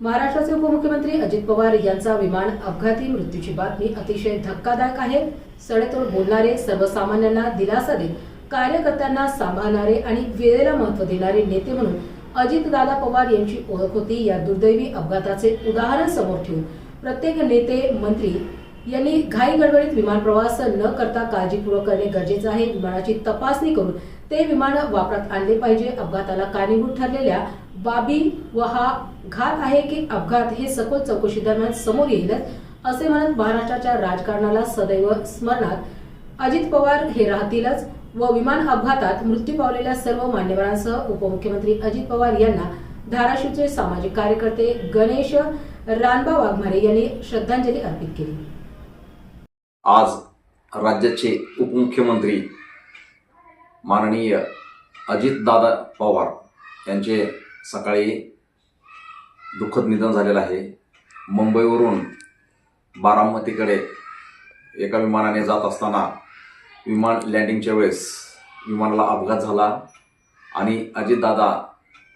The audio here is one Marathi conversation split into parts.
महाराष्ट्राचे उपमुख्यमंत्री अजित पवार यांचा विमान अपघाती मृत्यूची बातमी अतिशय धक्कादायक आहे। सडेतोड बोलणारे, सर्वसामान्यांना दिलासा देत कार्यकर्त्यांना सांभाळणारे आणि वेळेला महत्त्व देणारे नेते म्हणून अजितदादा पवार यांची ओळख होती। या दुर्दैवी अपघाताचे उदाहरण समोर ठेवून प्रत्येक नेते, मंत्री यांनी घाई गडबडीत विमान प्रवास न करता काळजीपूर्वक करणे गरजेचे आहे। विमानाची तपासणी करून ते विमान वापरात आणले पाहिजे। अपघाताला कारणीभूत ठरलेल्या बाबी व हा घात आहे की अपघात हे सखोल चौकशी दरम्यान समोर येईलच असे म्हणत महाराष्ट्राच्या राजकारणाला सदैव स्मरणात अजित पवार हे राहतीलच व विमान अपघातात मृत्यू पावलेल्या सर्व मान्यवरांसह उपमुख्यमंत्री अजित पवार यांना धाराशिवचे सामाजिक कार्यकर्ते गणेश रानबा वाघमारे यांनी श्रद्धांजली अर्पित केली। आज राज्याचे उपमुख्यमंत्री माननीय अजितदादा पवार यांचे सकाळी दुःखद निधन झालेलं आहे। मुंबईवरून बारामतीकडे एका विमानाने जात असताना विमान लँडिंगच्या वेळेस विमानाला अपघात झाला आणि अजितदादा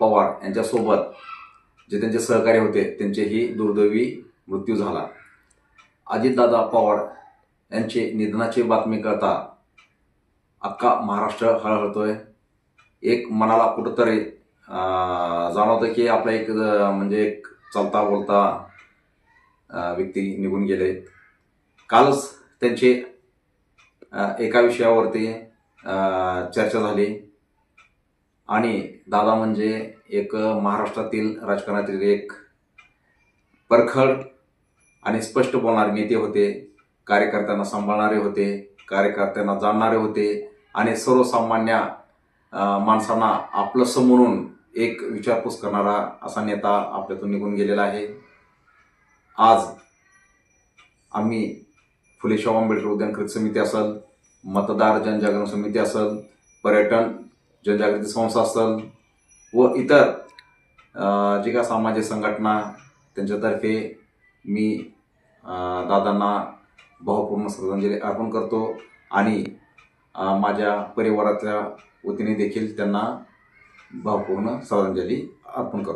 पवार यांच्यासोबत जे त्यांचे सहकारी होते त्यांचेही दुर्दैवी मृत्यू झाला। अजितदादा पवार यांचे निधनाची बातमी कळता अख्खा महाराष्ट्र हळहळतोय। एक मनाला कुठंतरी जाणवतं की आपला एक म्हणजे एक चालता बोलता व्यक्ती निघून गेले। कालच त्यांचे एका विषयावरती चर्चा झाली आणि दादा म्हणजे एक महाराष्ट्रातील राजकारणातील एक परखड आणि स्पष्ट बोलणारे नेते होते। कार्यकर्त्यांना सांभाळणारे होते, कार्यकर्त्यांना जाणणारे होते आणि सर्वसामान्य माणसांना आपलंसं म्हणून एक विचारपूस करणारा असा नेता आपल्यातून निघून गेलेला आहे। आज आम्ही फुले शाहू आंबेडकर उद्यान खरेदी समिती असेल, मतदार जनजागरण समिती असेल, पर्यटन जनजागृती संस्था असेल व इतर जे काही सामाजिक संघटना त्यांच्यातर्फे मी दादांना भावपूर्ण श्रद्धांजली अर्पण करतो आणि माझ्या परिवाराच्या वतीने देखील त्यांना भावपूर्ण श्रद्धांजली अर्पण करतो।